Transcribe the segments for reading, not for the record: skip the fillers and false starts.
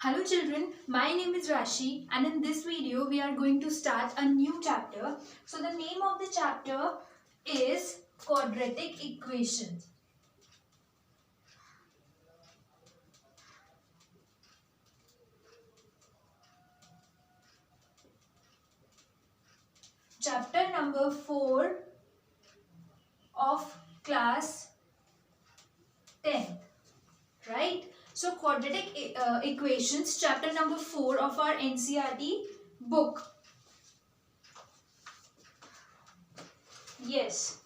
Hello children, my name is Rashi and in this video we are going to start a new chapter. So the name of the chapter is quadratic equations. Chapter number 4 of class 10th, right? So quadratic equations, chapter number 4 of our NCERT book. Yes.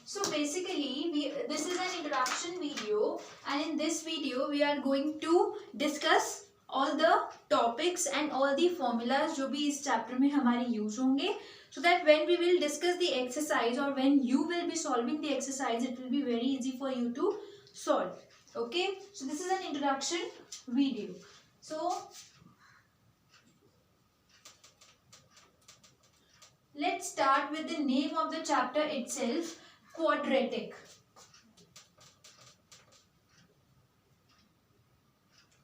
So basically this is an introduction video and in this video we are going to discuss all the topics and all the formulas जो भी इस chapter में हमारे use होंगे, so that when we will discuss the exercise or when you will be solving the exercise it will be very easy for you to solve. Okay, so this is an introduction video. So let's start with the name of the chapter itself, quadratic.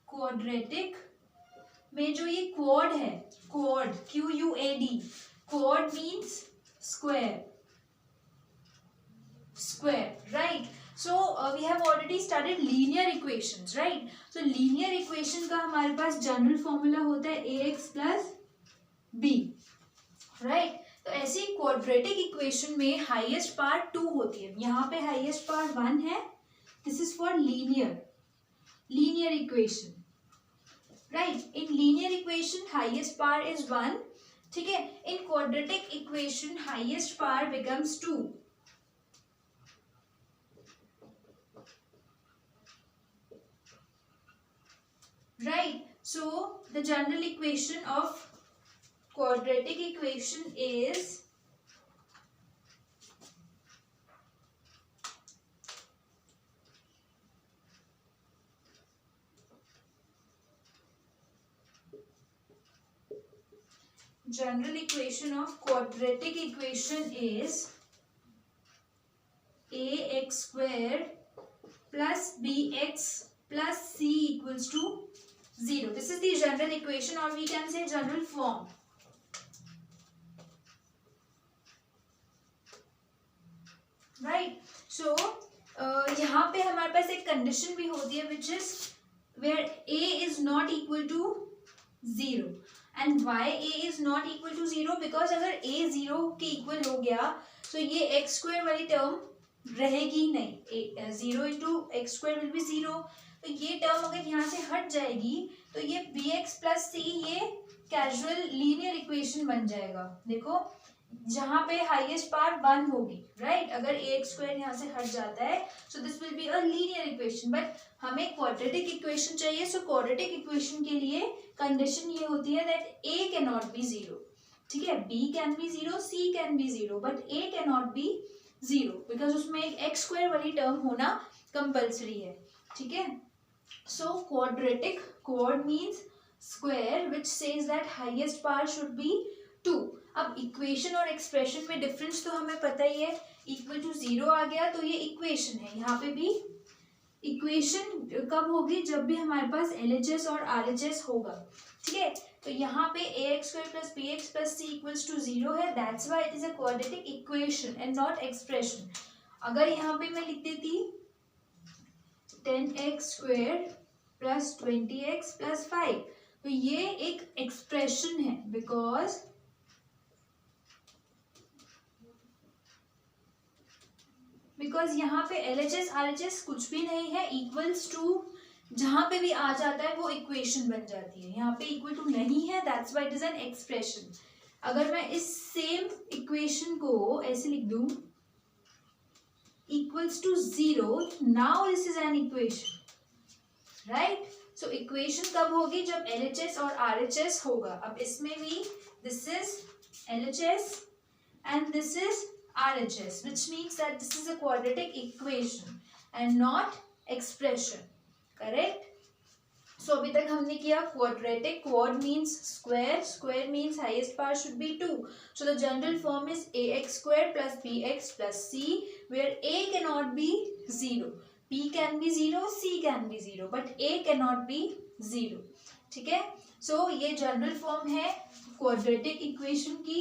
Quadratic में जो ये quad है, quad QUAD, quad means square, square, right. So we have already studied linear equations, right? So linear equation का हमारे पास general formula होता है ax plus b, right? तो ऐसे क्वाड्रेटिक इक्वेशन में हाईएस्ट पावर 2 होती है. यहाँ पे हाईएस्ट पावर 1 है. This is for linear equation, right. In linear equation highest power is 1, ठीक है. In quadratic equation highest power becomes 2. Right. So the general equation of quadratic equation is ax squared plus bx plus c equals to 0. This is the general equation or we can say general form. Right. So यहाँ पे हमारे पास एक condition भी होती है which is where a is not equal to 0. And why a is not equal to 0? Because अगर a 0 के equal हो गया तो ये x स्क्वायर वाली टर्म रहेगी नहीं. 0 into x square will be 0. तो ये टर्म अगर यहाँ से हट जाएगी तो ये bx plus c ये कैजुअल लीनियर इक्वेशन बन जाएगा. देखो जहाँ पे हाईएस्ट पावर 1 होगी, राइट. अगर ax स्क्वायर यहाँ से हट जाता है so this will be a linear equation. But हमें क्वाड्रेटिक इक्वेशन चाहिए. सो क्वाड्रेटिक इक्वेशन के लिए कंडीशन ये होती है that a can not be 0, ठीक है. b can be 0, c can be 0, but a can not be 0 because उसमें एक x स्क्वायर वाली टर्म होना कंपल्सरी है, ठीक है. So quadratic, quad means square which says that highest power should be 2. अब इक्वेशन और एक्सप्रेशन में डिफरेंस तो हमें पता ही है. इक्वल टू 0 आ गया तो ये इक्वेशन है. यहाँ पे भी इक्वेशन कब होगी? जब भी हमारे पास LHS और RHS होगा, ठीक है. तो यहाँ पे ax square plus bx plus c equals to 0 है. That's why it is a quadratic equation and not expression. अगर यहाँ पे मैं लिख देती 10x square plus 20x plus 5 तो ये एक एक्सप्रेशन है बिकॉज यहाँ पे LHS RHS कुछ भी नहीं है. इक्वल्स टू जहाँ पे भी आ जाता है वो इक्वेशन बन जाती है. यहाँ पे इक्वल टू नहीं है, that's why it is an expression. अगर मैं इस सेम इक्वेशन को ऐसे लिख दूं equals to 0, now this is an equation, right. So equation कब होगी? जब LHS और RHS होगा. अब इसमें भी this is LHS and this is RHS, which means that this is a quadratic equation and not expression, correct. So अभी तक हमने किया quadratic. Quad means square, square means highest power should be 2. So the general form is ax square plus bx plus c where a cannot be 0. B can be 0, C can be 0, but A cannot be 0. ठीक है, so ये general form है quadratic equation की,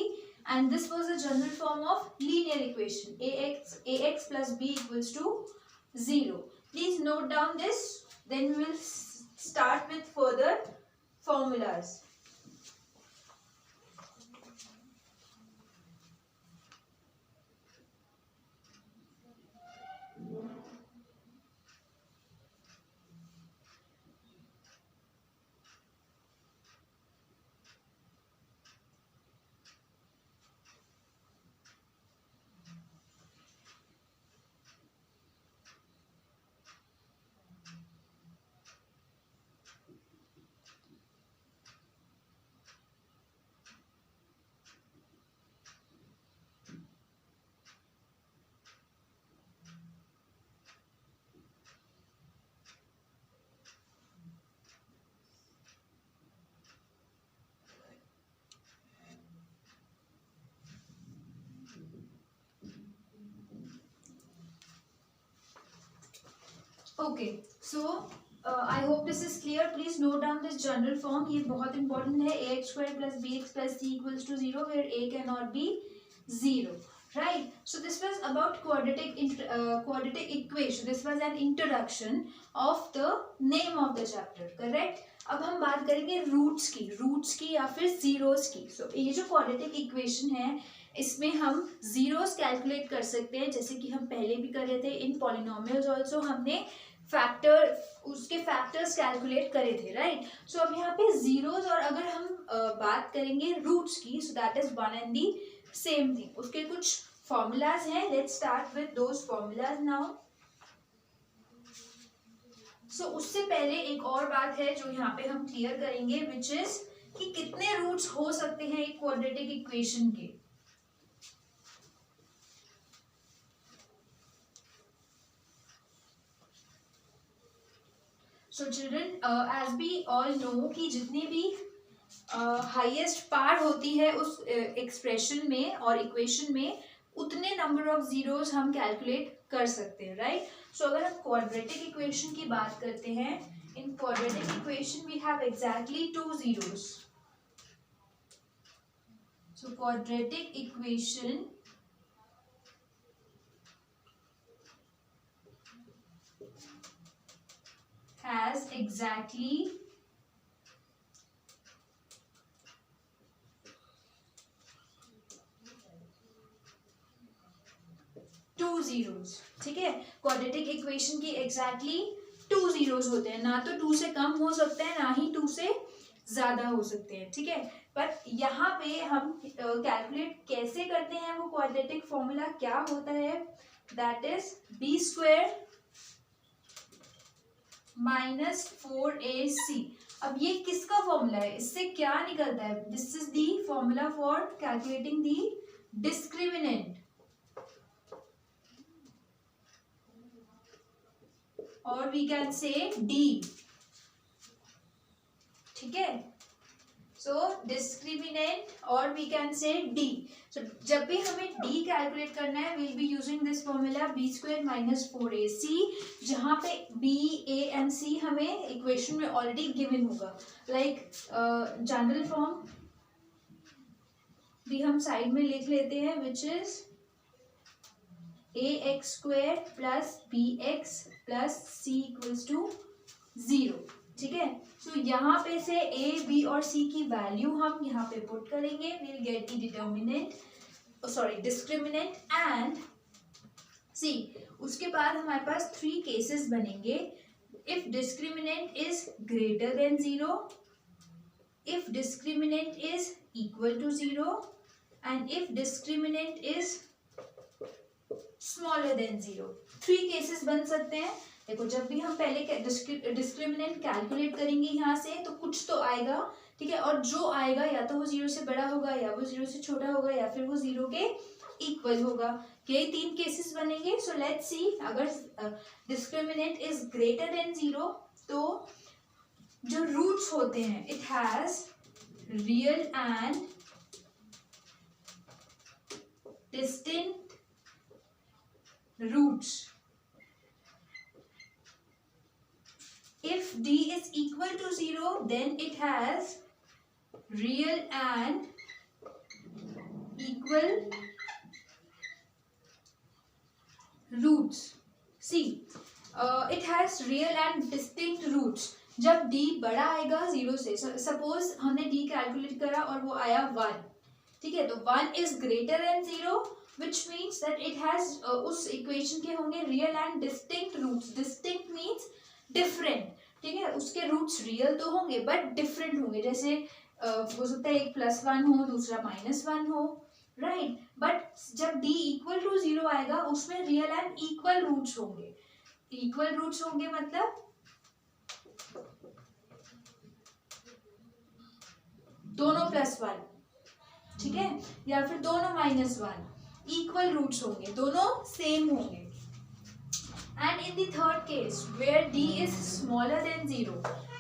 and this was a general form of linear equation. Ax plus b equals to 0. Please note down this, then we will start with further formulas. Okay, so I hope this is clear. Please note down this general form. ये बहुत important है. ax square plus bx plus c equals to 0, where a cannot be 0. Right. So this was about quadratic equation. This was an introduction of the name of the chapter. Correct. अब हम बात करेंगे roots की या फिर zeros की. So ये जो quadratic equation है, इसमें हम जीरोस कैलकुलेट कर सकते हैं, जैसे कि हम पहले भी कर रहे थे. इन पॉलिनोमियल्स ऑल्सो हमने उसके फैक्टर्स कैलकुलेट करे थे. राइट. सो अब यहाँ पे जीरोस, और अगर हम बात करेंगे रूट्स की, so that is one and the same thing. उसके कुछ फॉर्मूलाज हैं. Let's start with those formulas now. So उससे पहले एक और बात है जो यहाँ पे हम क्लियर करेंगे, विच इज कि कितने रूट्स हो सकते हैं एक क्वाड्रेटिक इक्वेशन के. So children, as we all know कि जितनी भी हाईएस्ट पार होती है उस एक्सप्रेशन में और इक्वेशन में, उतने नंबर ऑफ जीरोस हम कैलकुलेट कर सकते हैं. राइट. सो अगर हम क्वाड्रेटिक इक्वेशन की बात करते हैं, in quadratic equation we have exactly 2 zeros. So quadratic equation has exactly 2 zeros. ठीक है. क्वाड्रेटिक इक्वेशन की एग्जैक्टली 2 zeros होते हैं. ना तो 2 से कम हो सकते हैं, ना ही 2 से ज्यादा हो सकते हैं. ठीक है. पर यहाँ पे हम कैलकुलेट कैसे करते हैं, वो क्वाड्रेटिक फॉर्मूला क्या होता है, that is b square minus 4ac. अब ये किसका फॉर्मूला है, इससे क्या निकलता है, this is the formula for calculating the discriminant, और वी कैन से डी. ठीक है. सो डिस्क्रिमिनेंट, और we can say d. So जब भी हमें डी कैलकुलेट करना है, will be using this formula b square minus 4ac, जहाँ पे बी, ए एंड सी हमें इक्वेशन में ऑलरेडी गिवन होगा. लाइक जनरल फॉर्म भी हम साइड में लिख लेते हैं, which is a x square plus b x plus c equals to 0. ठीक है. सो यहाँ पे से ए, बी और सी की वैल्यू हम यहाँ पे पुट करेंगे. Will get the determinant, sorry discriminant and c. उसके बाद हमारे पास 3 केसेस बनेंगे. If discriminant is greater than 0, if discriminant is equal to 0, and if discriminant is smaller than 0. 3 cases बन सकते हैं. देखो, जब भी हम पहले डिस्क्रिमिनेंट कैलकुलेट करेंगे यहाँ से, तो कुछ तो आएगा. ठीक है. और जो आएगा या तो वो 0 से बड़ा होगा, या वो 0 से छोटा होगा, या फिर वो 0 के इक्वल होगा. यही 3 केसेस बनेंगे. सो लेट्स सी, अगर डिस्क्रिमिनेंट इज ग्रेटर देन 0, तो जो रूट्स होते हैं, it has real and distinct roots. if d is equal to 0 then it has real and equal roots. See, it has real and distinct roots. जब d बड़ा आएगा 0 से, suppose हमने d calculate करा और वो आया 1, ठीक है, तो 1 is greater than 0 which means that it has उस इक्वेशन के होंगे real and distinct roots. Distinct means different, ठीक है, उसके रूट्स रियल तो होंगे बट डिफरेंट होंगे. जैसे हो सकता है एक +1 हो, दूसरा -1 हो, राइट. बट जब d इक्वल टू 0 आएगा उसमें रियल एंड इक्वल रूट्स होंगे. इक्वल रूट्स होंगे मतलब दोनों +1, ठीक है, या फिर दोनों -1. इक्वल रूट्स होंगे, दोनों सेम होंगे. And in the third case where d is smaller than 0,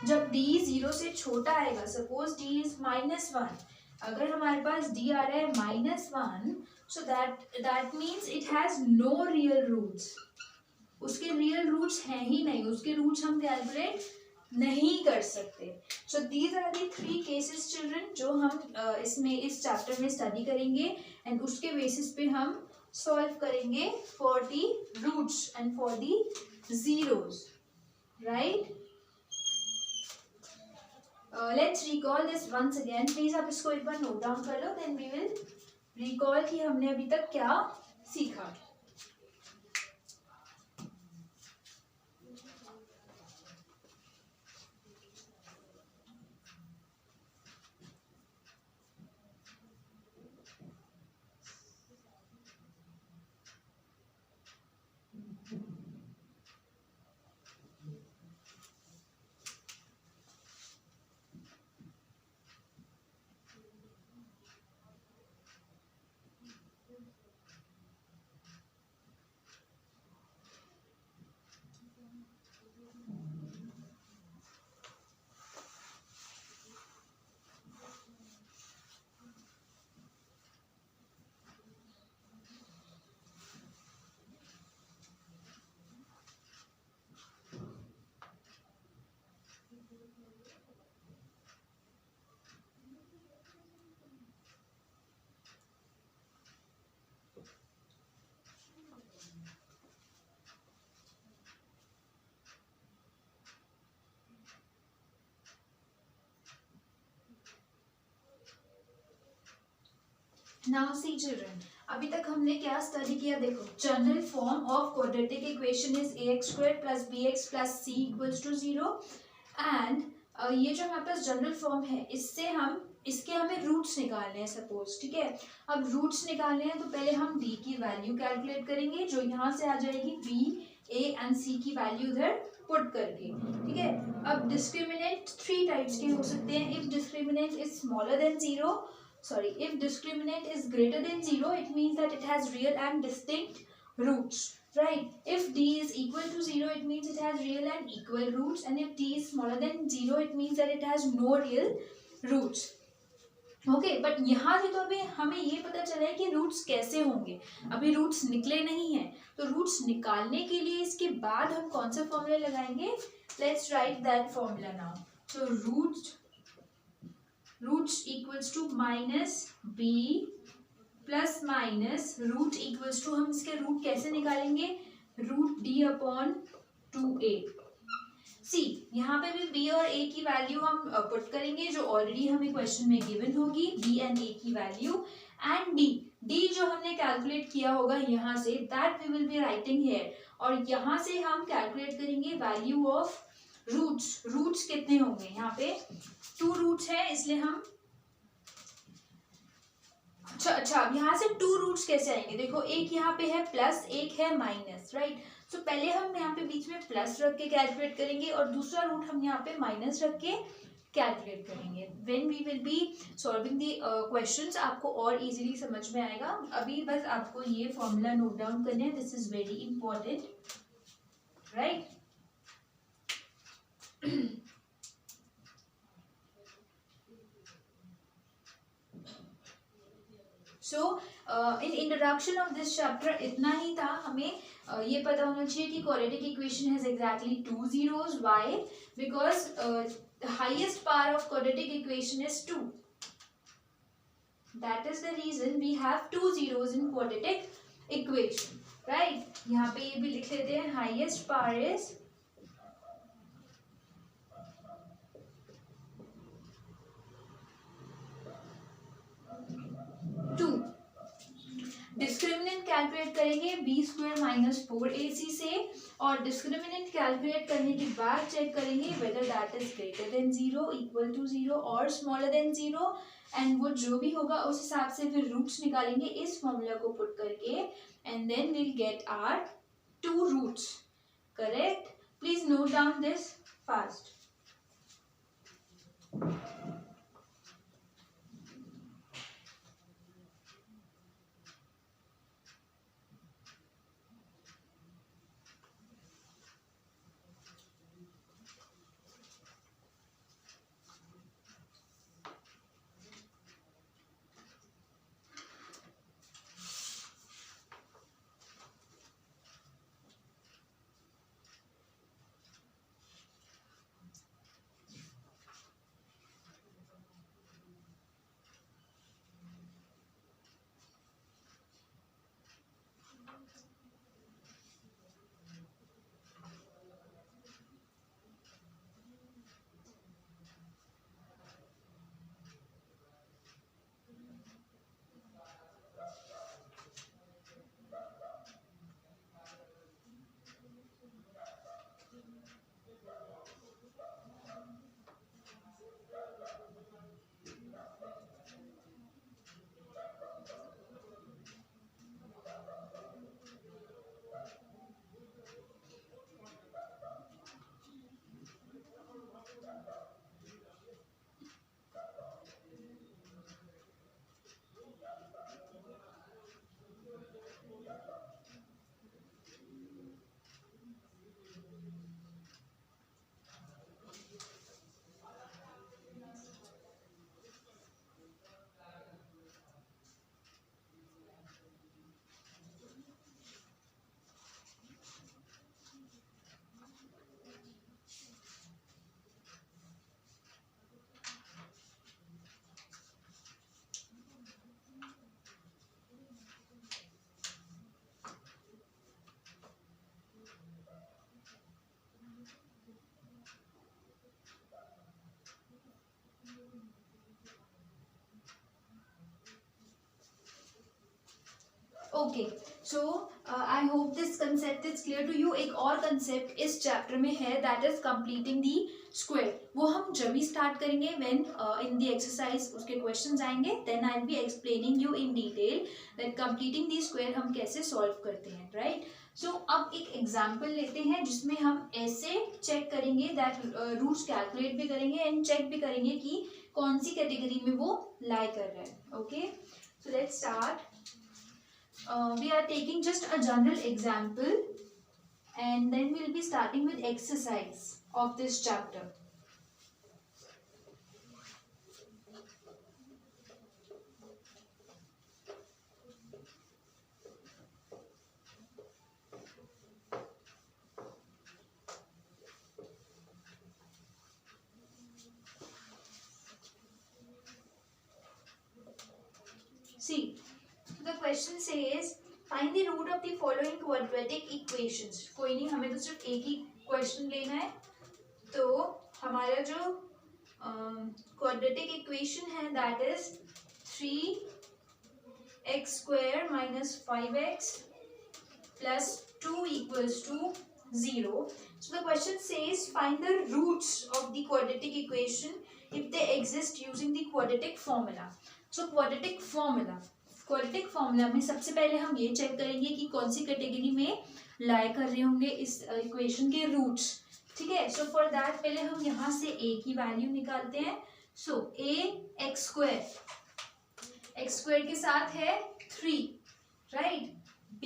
जब d 0 से छोटा आएगा, सपोज d इज -1, अगर हमारे पास d आ रहा है -1, so that means it has no real roots. उसके रियल रूट्स हैं ही नहीं, उसके रूट्स हम कैलकुलेट नहीं कर सकते. So these are the 3 cases children जो हम इसमें इस चैप्टर में स्टडी करेंगे एंड उसके बेसिस पे हम सॉल्व करेंगे for the roots and for the zeros, right. Let's recall this once again. Please आप इसको एक बार नोट डाउन कर लो, देन वी विल रिकॉल कि हमने अभी तक क्या सीखा. नाउ सी चिल्ड्रन, अभी तक हमने क्या स्टडी किया. देखो, general form of quadratic equation is ax² + bx + c = 0. And ये जो हमारे पास जनरल फॉर्म है इसके हमें रूट्स निकालने हैं सपोज, ठीक है. अब रूट्स निकालने हैं तो पहले हम d की वैल्यू कैलकुलेट करेंगे जो यहाँ से आ जाएगी b, a एंड c की वैल्यू उधर पुट करके, ठीक है. अब डिस्क्रिमिनेंट 3 टाइप्स के हो सकते हैं. If discriminant is smaller than 0, if discriminant is greater than 0, it means that it has real and distinct roots, right. If d is equal to 0, it means it has real and equal roots, and if d is smaller than 0, it means that it has no real roots. Okay, but यहाँ से तो अभी हमें ये पता चला है कि रूट्स कैसे होंगे. अभी रूट्स निकले नहीं हैं, तो रूट्स निकालने के लिए इसके बाद हम कौन सा फॉर्मूला लगाएंगे. Let's write that formula now. So roots equals to -b plus minus root equals to, हम इसके रूट कैसे निकालेंगे, √d/2a. सी, यहाँ पे भी b और a की वैल्यू हम पुट करेंगे जो ऑलरेडी हमें क्वेश्चन में गिवन होगी, b एंड a की वैल्यू. एंड d जो हमने कैलकुलेट किया होगा यहाँ से, that we will be writing here. और यहाँ से हम कैलकुलेट करेंगे वैल्यू ऑफ रूट्स. रूट्स कितने होंगे, यहाँ पे 2 रूट्स है इसलिए हम अच्छा अब यहाँ से 2 रूट्स कैसे आएंगे. देखो, एक यहाँ पे है प्लस, एक है माइनस, राइट. तो पहले हम यहाँ पे बीच में प्लस रख के कैलकुलेट करेंगे और दूसरा रूट हम यहाँ पे माइनस रख के कैलकुलेट करेंगे. When we will be solving the questions आपको और इजीली समझ में आएगा. अभी बस आपको ये फॉर्मूला नोट डाउन करना है. This is very important, right. So in introduction of this chapter इतना ही था. हमें ये पता होना चाहिए कि quadratic equation has exactly 2 zeros. Why? because the highest power of quadratic equation is 2. That is the reason we have two zeros in quadratic equation, right? यहाँ पे ये भी लिख लेते हैं, highest power is 2. Discriminant calculate करेंगे b² minus 4ac से, और डिस्क्रिमिनेंट कैलकुलेट करने के बाद चेक करेंगे whether that is greater than 0, equal to 0 और स्मॉलर देन 0, एंड वो जो भी होगा उस हिसाब से फिर रूट्स निकालेंगे इस फॉर्मूला को पुट करके, and then will get our two roots. Correct? Please note down this fast. Okay, so I hope this concept is clear to you. एक और कंसेप्ट इस चैप्टर में है, that is completing the square. वो हम जब भी स्टार्ट करेंगे व्हेन इन दी एक्सरसाइज उसके क्वेश्चंस आएंगे, then I will be explaining you in detail that completing the square हम कैसे सॉल्व करते हैं, राइट? सो अब एक एग्जाम्पल लेते हैं जिसमें हम ऐसे चेक करेंगे दैट रूट्स कैलकुलेट भी करेंगे एंड चेक भी करेंगे कि कौन सी कैटेगरी में वो लाई कर रहा है. Okay, so let's start. We are taking just a general example and then we'll be starting with exercise of this chapter. See, the question says find the root of the following quadratic equations. कोई नहीं, हमें तो सिर्फ एक ही question लेना है. तो हमारा जो quadratic equation है that is 3x² minus 5x plus 2 equals to 0. So the question says find the roots of the quadratic equation if they exist using the quadratic formula. So quadratic formula में सबसे पहले हम ये check करेंगे कि कौन सी category में लाई कर रहे होंगे इस इक्वेशन के रूट्स. ठीक है, सो फॉर दैट पहले हम यहाँ से a की वैल्यू निकालते हैं. सो a x² के साथ है 3, राइट? b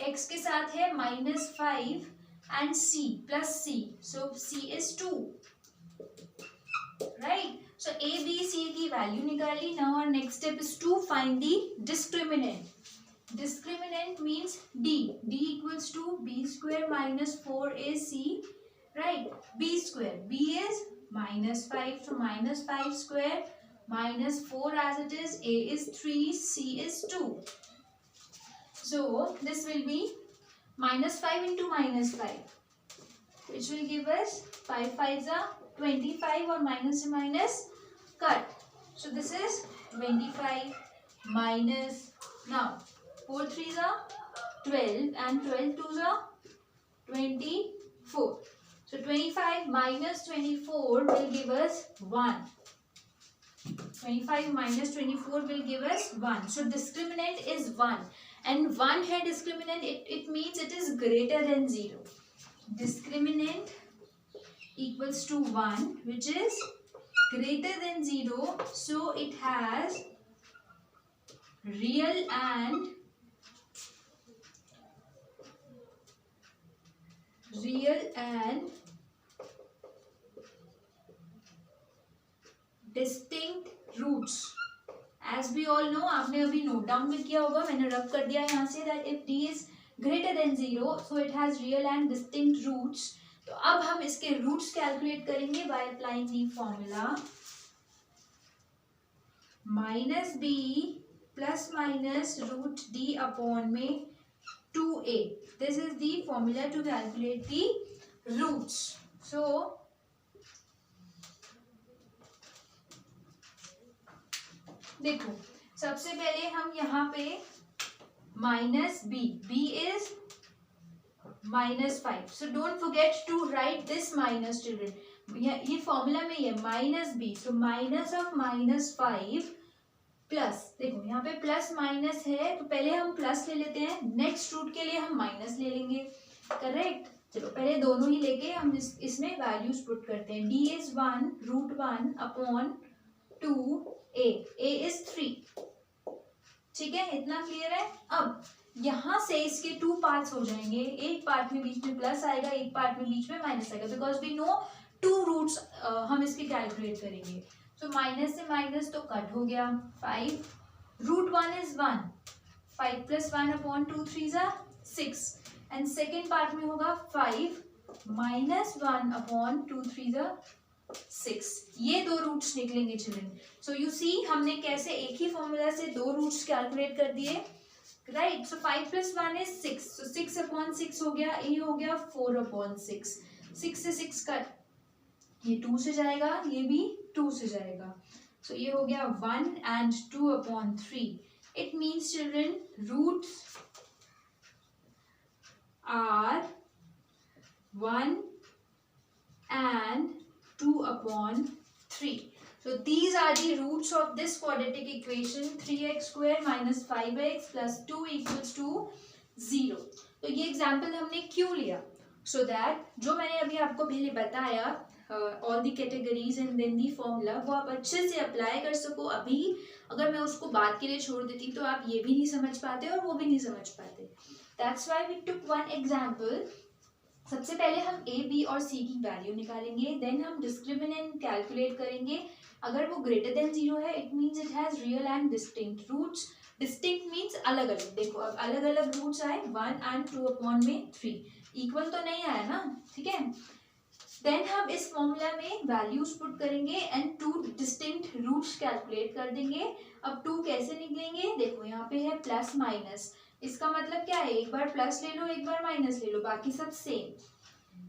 x के साथ है -5 एंड c प्लस c, सो c is 2, right? So a, b, c की वैल्यू निकाली. Now our next step is to find the discriminant. discriminant means d equals to b square minus 4ac, right? B square, b is minus 5, so minus 5 square minus 4 as it is, a is 3, c is 2. So this will be minus 5 into minus 5, which will give us 5 5s are 25, or minus to minus cut. So this is 25 minus, now 4 3s are 12 and 12 2s are 24. So 25 minus 24 will give us 1. 25 minus 24 will give us 1. So discriminant is 1. And 1 है discriminant, it means it is greater than 0. Discriminant equals to 1, which is greater than 0. So it has real and distinct roots. As we all know, आपने अभी note down भी किया होगा, मैंने रब कर दिया यहाँ से, that if d is greater than 0, so it has real and distinct roots. तो अब हम इसके रूट्स कैलकुलेट करेंगे by applying the formula minus b plus minus root d upon में 2a. This is the formula to calculate the roots. So देखो, सबसे पहले हम यहाँ पे minus b is minus 5. So don't forget to write this minus, children. ये formula में ये minus b, so minus of minus 5 plus, देखो यहाँ पे प्लस माइनस है तो पहले हम प्लस ले लेते हैं, नेक्स्ट रूट के लिए हम माइनस ले लेंगे, करेक्ट? चलो पहले दोनों ही लेके हम इसमें वैल्यूज पुट करते हैं. d is 1 root 1 upon 2a, a is 3. ठीक है, इतना क्लियर है? अब यहाँ से इसके 2 पार्ट्स हो जाएंगे, एक पार्ट में बीच में प्लस आएगा, एक पार्ट में बीच में माइनस आएगा, बिकॉज वी नो 2 रूट्स हम इसके कैलकुलेट करेंगे. तो माइनस से माइनस तो कट हो गया, 5 रूट 1 इज 1, 5 प्लस 1 अपॉन 2 3 जा 6, एंड सेकेंड पार्ट में होगा 5 माइनस 1 अपॉन 2 3 जा 6. ये 2 रूट्स निकलेंगे चिल्ड्रन. सो यू सी हमने कैसे एक ही फॉर्मूला से 2 रूट्स कैलकुलेट कर दिए, right? So 5 plus 1 is 6, so 6 upon 6 हो गया, ये हो गया 4 अपॉन 6. 6 से 6 कट, ये 2 से जाएगा, ये भी 2 से जाएगा, सो ये हो गया 1 and 2 upon 3. It means children roots are 1 and 2 upon 3. So these are the roots of this quadratic equation, 3x square minus 5x plus 2 equals to 0. तो ये एग्जाम्पल हमने क्यों लिया? So that जो मैंने अभी आपको पहले बताया, all the categories and then the formula, वो आप अच्छे से अप्लाई कर सको. अभी अगर मैं उसको बाद के लिए छोड़ देती तो आप ये भी नहीं समझ पाते और वो भी नहीं समझ पाते. That's why we took one example. सबसे पहले हम a, b और c की वैल्यू निकालेंगे, देन हम डिस्क्रिमिनेंट कैलकुलेट करेंगे. अगर वो ग्रेटर देन 0 है, it means it has real and distinct roots. Distinct means अलग अलग. देखो अब अलग अलग रूट्स आए, 1 and 2 अपॉन में 3, इक्वल तो नहीं आया ना, ठीक है? देन हम इस फॉर्मूला में वैल्यूज पुट करेंगे एंड 2 डिस्टिंक्ट रूट्स कैलकुलेट कर देंगे. अब 2 कैसे निकलेंगे? देखो यहाँ पे है प्लस माइनस, इसका मतलब क्या है, एक बार प्लस ले लो, एक बार माइनस ले लो, बाकी सब सेम.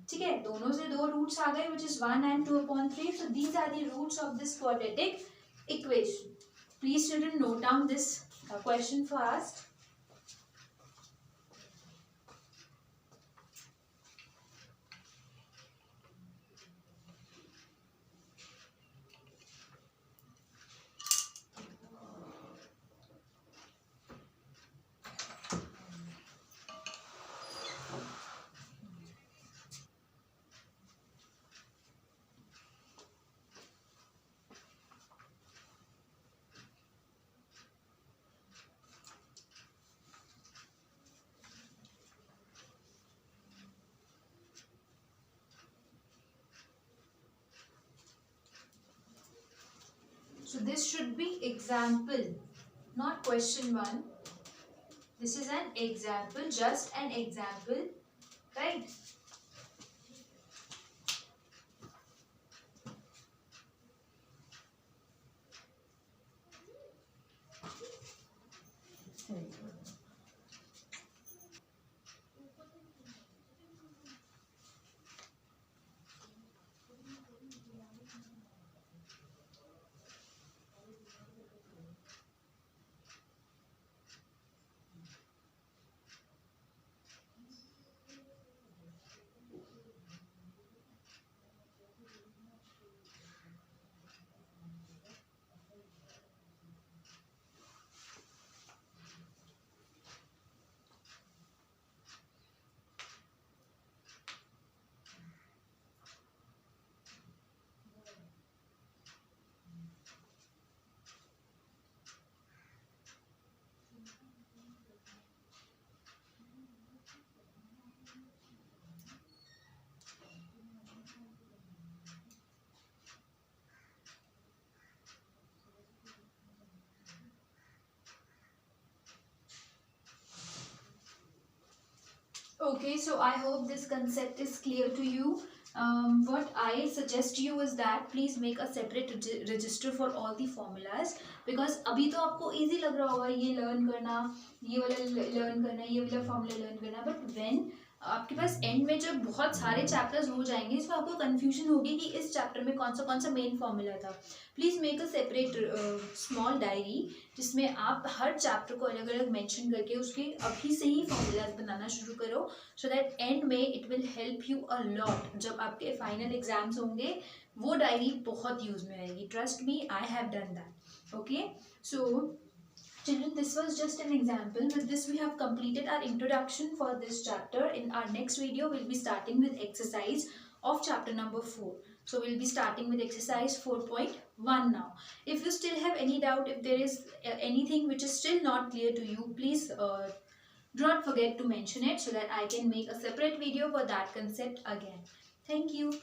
ठीक है, दोनों से 2 रूट्स आ गए, which is 1 and 2 upon 3. So these are the roots of this quadratic equation. Please children note down this question first. So this should be example, not question 1. This is an example, just an example, right? Okay, so I hope this concept is clear to you. What I suggest you is that please make a separate register for all the formulas, because अभी तो आपको easy लग रहा होगा ये learn करना, ये वाला learn करना, ये वाला formula learn करना, but when आपके पास एंड में जब बहुत सारे चैप्टर्स हो जाएंगे इसमें आपको कंफ्यूजन होगी कि इस चैप्टर में कौन सा मेन फॉर्मूला था. Please make a separate small diary जिसमें आप हर चैप्टर को अलग अलग मेंशन करके उसके अभी से ही फॉर्मूलाज बनाना शुरू करो, सो दैट एंड में it will help you a lot. जब आपके फाइनल एग्जाम्स होंगे वो डायरी बहुत यूज में आएगी. Trust me, I have done that. Okay, so children, this was just an example. With this we have completed our introduction for this chapter. In our next video we'll be starting with exercise of chapter number 4. So we'll be starting with exercise 4.1 now. If you still have any doubt, if there is anything which is still not clear to you, please do not forget to mention it so that I can make a separate video for that concept again. Thank you.